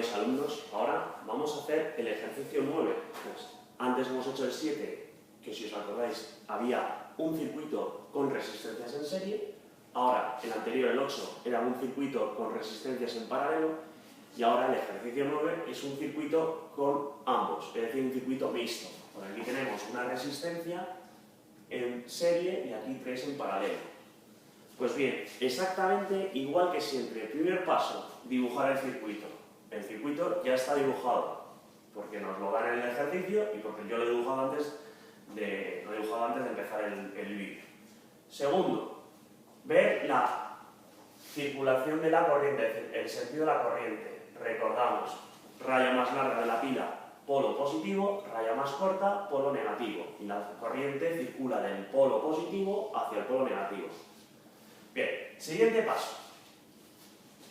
Bienvenidos alumnos. Ahora vamos a hacer el ejercicio 9. Pues, antes hemos hecho el 7, que si os acordáis había un circuito con resistencias en serie. Ahora el anterior, el 8, era un circuito con resistencias en paralelo. Y ahora el ejercicio 9 es un circuito con ambos, es decir, un circuito mixto. Por aquí tenemos una resistencia en serie y aquí 3 en paralelo. Pues bien, exactamente igual que siempre. Primer paso, dibujar el circuito. El circuito ya está dibujado, porque nos lo dan en el ejercicio y porque yo lo he dibujado antes de empezar el vídeo. Segundo, ver la circulación de la corriente, es decir, el sentido de la corriente. Recordamos, raya más larga de la pila, polo positivo, raya más corta, polo negativo. Y la corriente circula del polo positivo hacia el polo negativo. Bien, siguiente paso.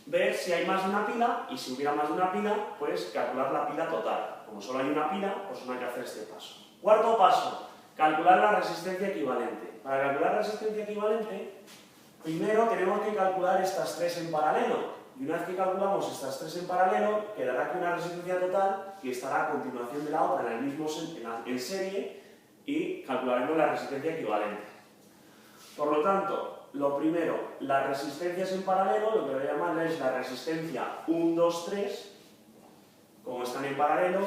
Ver si hay más de una pila y si hubiera más de una pila, pues calcular la pila total. Como solo hay una pila, pues no hay que hacer este paso. Cuarto paso, calcular la resistencia equivalente. Para calcular la resistencia equivalente, primero tenemos que calcular estas 3 en paralelo. Y una vez que calculamos estas 3 en paralelo, quedará aquí una resistencia total que estará a continuación de la otra en serie y calcularemos la resistencia equivalente. Por lo tanto, lo primero, las resistencias en paralelo, lo que voy a llamar es la resistencia 1, 2, 3. Como están en paralelo,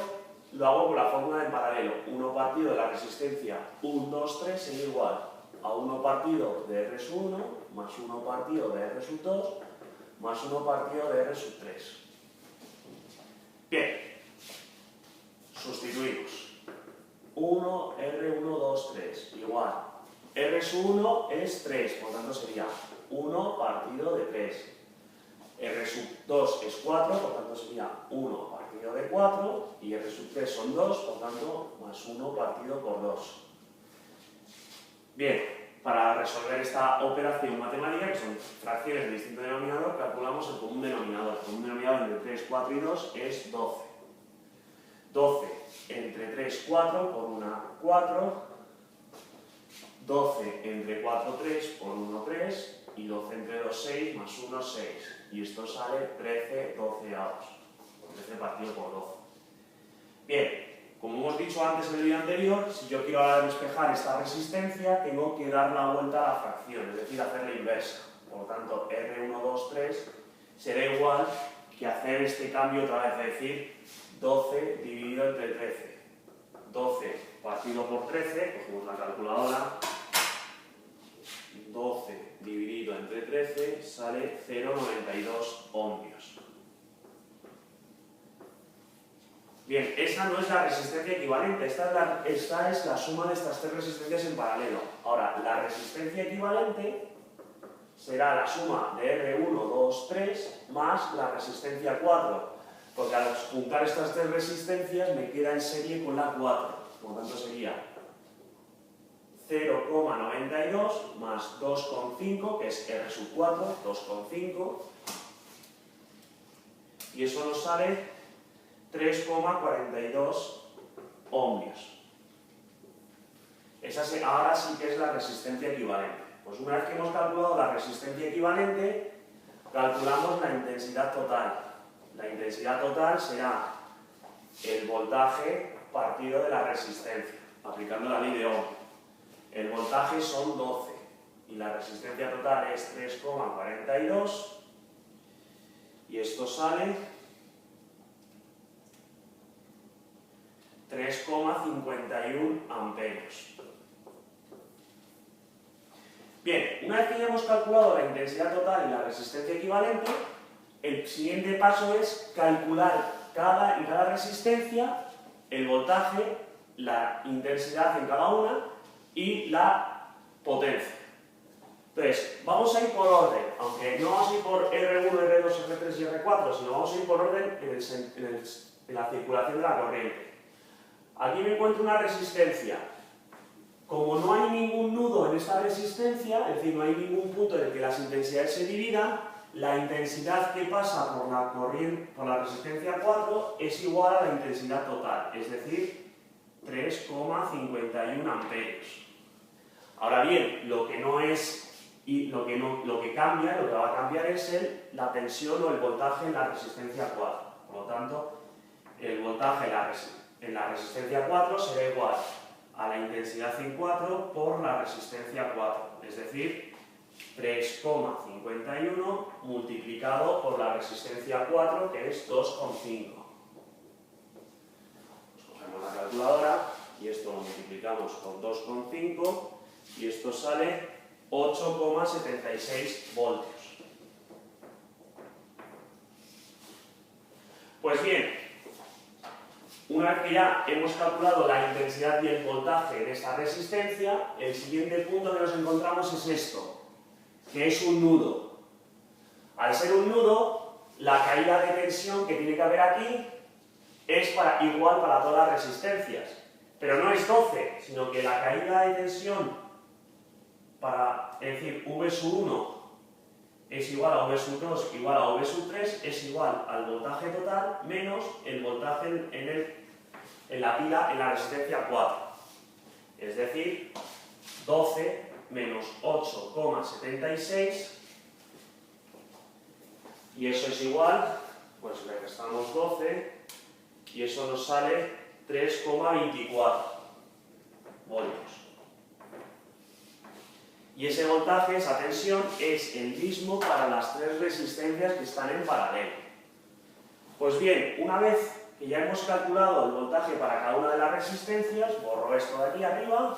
lo hago con la fórmula en paralelo. 1 partido de la resistencia 1, 2, 3 sería igual a 1 partido de R sub 1 más 1 partido de R sub 2 más 1 partido de R sub 3. Bien, sustituimos. 1, R1, 2, 3 igual. R sub 1 es 3, por tanto sería 1 partido de 3. R sub 2 es 4, por tanto sería 1 partido de 4. Y R sub 3 son 2, por tanto, más 1 partido por 2. Bien, para resolver esta operación matemática, que son fracciones de distinto denominador, calculamos el común denominador. El común denominador entre 3, 4 y 2 es 12. 12 entre 3, 4, por 1, 4. 12 entre 4, 3, por 1, 3, y 12 entre 2, 6, más 1, 6. Y esto sale 13 doceavos, 13 partido por 12. Bien, como hemos dicho antes en el vídeo anterior, si yo quiero ahora despejar esta resistencia, tengo que dar la vuelta a la fracción, es decir, hacer la inversa. Por tanto, R1, 2, 3 será igual que hacer este cambio otra vez, es decir, 12 dividido entre 13. 12 partido por 13, cogemos la calculadora. 12 dividido entre 13 sale 0,92 ohmios. Bien, esa no es la resistencia equivalente, esta es la suma de estas 3 resistencias en paralelo. Ahora, la resistencia equivalente será la suma de R1, 2, 3 más la resistencia 4, porque al juntar estas 3 resistencias me queda en serie con la 4, por lo tanto sería 0,92 más 2,5, que es R sub 4, 2,5, y eso nos sale 3,42 ohmios. Esa ahora sí que es la resistencia equivalente. Pues una vez que hemos calculado la resistencia equivalente, calculamos la intensidad total. La intensidad total será el voltaje partido de la resistencia, aplicando la ley de Ohm. El voltaje son 12 y la resistencia total es 3,42 y esto sale 3,51 amperios. Bien, una vez que ya hemos calculado la intensidad total y la resistencia equivalente, el siguiente paso es calcular en cada resistencia el voltaje, la intensidad en cada una y la potencia. Entonces, vamos a ir por orden, aunque no vamos a ir por R1, R2, R3 y R4, sino vamos a ir por orden en la circulación de la corriente. Aquí me encuentro una resistencia. Como no hay ningún nudo en esta resistencia, es decir, no hay ningún punto en el que las intensidades se dividan, la intensidad que pasa por la resistencia 4 es igual a la intensidad total, es decir, 3,51 amperios. Ahora bien, lo que va a cambiar es la tensión o el voltaje en la resistencia 4. Por lo tanto, el voltaje en la resistencia 4 será igual a la intensidad en 4 por la resistencia 4, es decir, 3,51 multiplicado por la resistencia 4, que es 2,5. Pues cogemos la calculadora y esto lo multiplicamos por 2,5 y esto sale 8,76 voltios. Pues bien, una vez que ya hemos calculado la intensidad y el voltaje de esta resistencia, el siguiente punto que nos encontramos es esto, que es un nudo. Al ser un nudo, la caída de tensión que tiene que haber aquí es igual para todas las resistencias, pero no es 12, sino que la caída de tensión es decir, V sub 1 es igual a V sub 2 igual a V sub 3 es igual al voltaje total menos el voltaje en la pila en la resistencia 4. Es decir, 12 menos 8,76 y eso es igual, pues le restamos 12 y eso nos sale 3,24 voltios. Y ese voltaje, esa tensión, es el mismo para las tres resistencias que están en paralelo. Pues bien, una vez que ya hemos calculado el voltaje para cada una de las resistencias, borro esto de aquí arriba,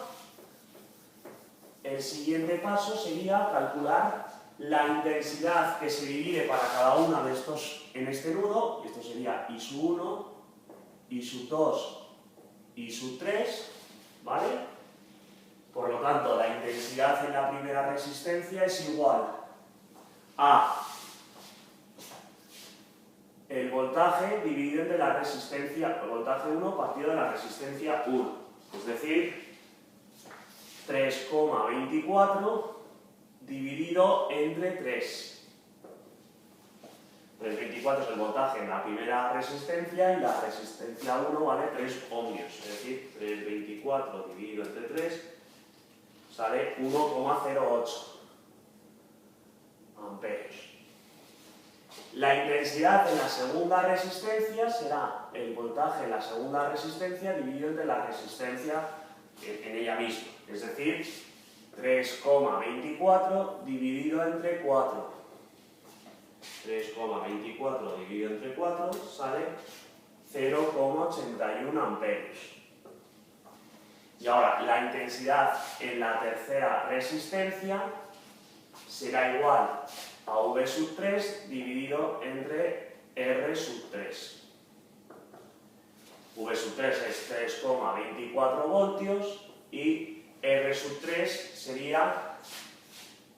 el siguiente paso sería calcular la intensidad que se divide para cada una de estos en este nudo, y esto sería I sub 1, I sub 2, I sub 3, ¿vale? Por lo tanto, la intensidad en la primera resistencia es igual a el voltaje dividido entre la resistencia, el voltaje 1 partido de la resistencia 1, es decir, 3,24 dividido entre 3. 3,24 es el voltaje en la primera resistencia y la resistencia 1 vale 3 ohmios, es decir, 3,24 dividido entre 3 sale 1,08 amperios. La intensidad en la segunda resistencia será el voltaje en la segunda resistencia dividido entre la resistencia en ella misma, es decir, 3,24 dividido entre 4. 3,24 dividido entre 4 sale 0,81 amperios. Y ahora, la intensidad en la tercera resistencia será igual a V sub 3 dividido entre R sub 3. V sub 3 es 3,24 voltios y R sub 3 sería,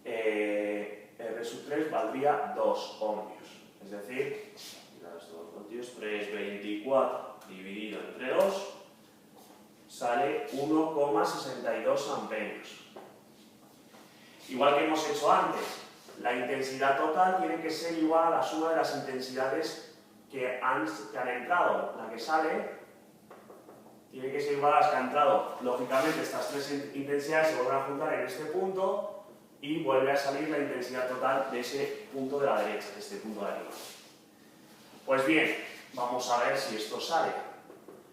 R sub 3 valdría 2 ohmios. Es decir, 2 voltios, 3,24 dividido entre 2 sale 1,62 amperios. Igual que hemos hecho antes, la intensidad total tiene que ser igual a la suma de las intensidades que han entrado. La que sale tiene que ser igual a las que han entrado. Lógicamente, estas tres intensidades se vuelven a juntar en este punto y vuelve a salir la intensidad total de ese punto de la derecha, de este punto de arriba. Pues bien, vamos a ver si esto sale.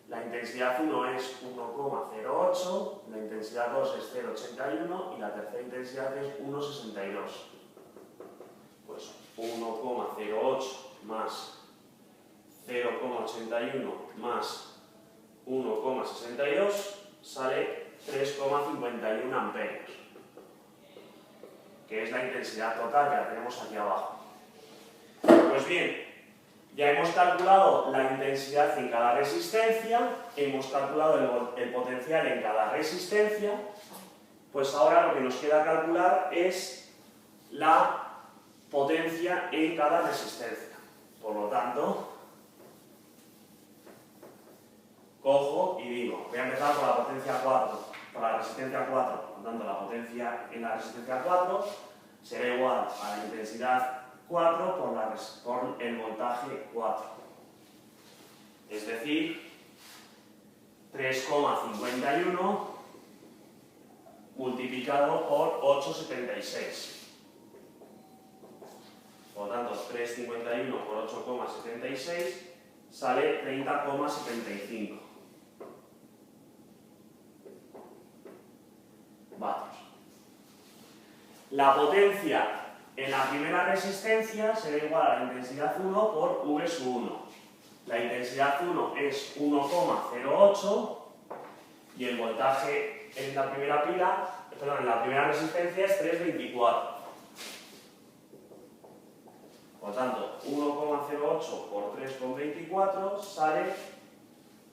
La intensidad 1 es 1,08, la intensidad 2 es 0,81 y la tercera intensidad es 1,62. Pues 1,08 más 0,81 más 1,62 sale 3,51 amperios, que es la intensidad total que la tenemos aquí abajo. Pues bien, ya hemos calculado la intensidad en cada resistencia, hemos calculado el potencial en cada resistencia, pues ahora lo que nos queda calcular es la potencia en cada resistencia. Por lo tanto, cojo y digo, voy a empezar con la potencia 4, con la resistencia 4, por lo tanto la potencia en la resistencia 4 será igual a la intensidad 4 por el voltaje 4. Es decir, 3,51 multiplicado por 8,76. Por lo tanto, 3,51 por 8,76 sale 30,75 vatios. La potencia en la primera resistencia será igual a la intensidad 1 por V sub 1. La intensidad 1 es 1,08 y el voltaje en la primera pila, perdón, en la primera resistencia es 3,24. Por lo tanto, 1,08 por 3,24 sale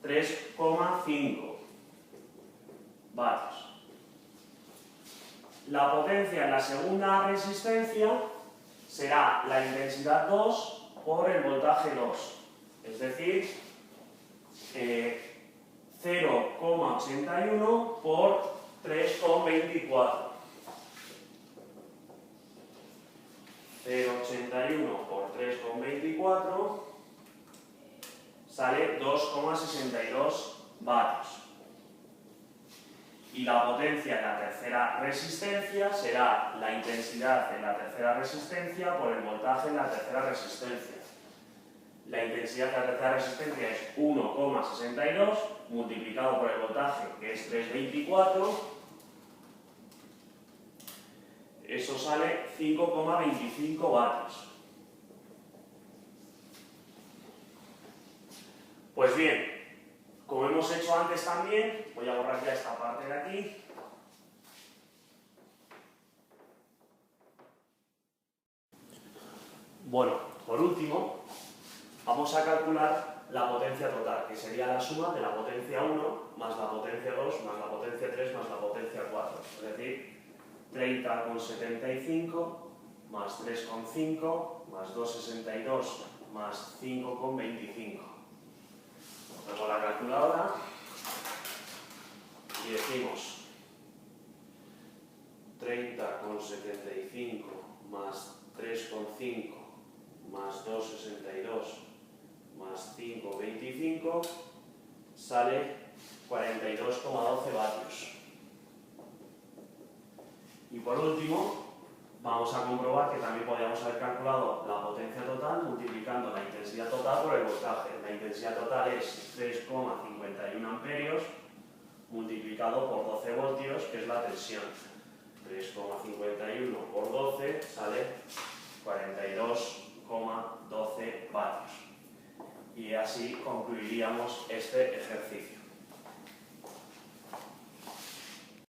3,5 vatios. La potencia en la segunda resistencia será la intensidad 2 por el voltaje 2, es decir, 0,81 por 3,24. 0,81 por 3,24 sale 2,62 vatios. Y la potencia en la tercera resistencia será la intensidad en la tercera resistencia por el voltaje en la tercera resistencia. La intensidad de la tercera resistencia es 1,62 multiplicado por el voltaje, que es 3,24. Eso sale 5,25 vatios. Pues bien, como hemos hecho antes también, voy a borrar ya esta parte de aquí. Bueno, por último, vamos a calcular la potencia total, que sería la suma de la potencia 1 más la potencia 2 más la potencia 3 más la potencia 4. Es decir, 30,75 más 3,5 más 2,62 más 5,25. Ponemos la calculadora y decimos 30,75 más 3,5 más 2,62 más 5,25 sale 42,12 vatios. Y por último, vamos a comprobar que también podríamos haber calculado la potencia total multiplicando la intensidad total por el voltaje. La intensidad total es 3,51 amperios multiplicado por 12 voltios, que es la tensión. 3,51 por 12 sale 42,12 vatios. Y así concluiríamos este ejercicio.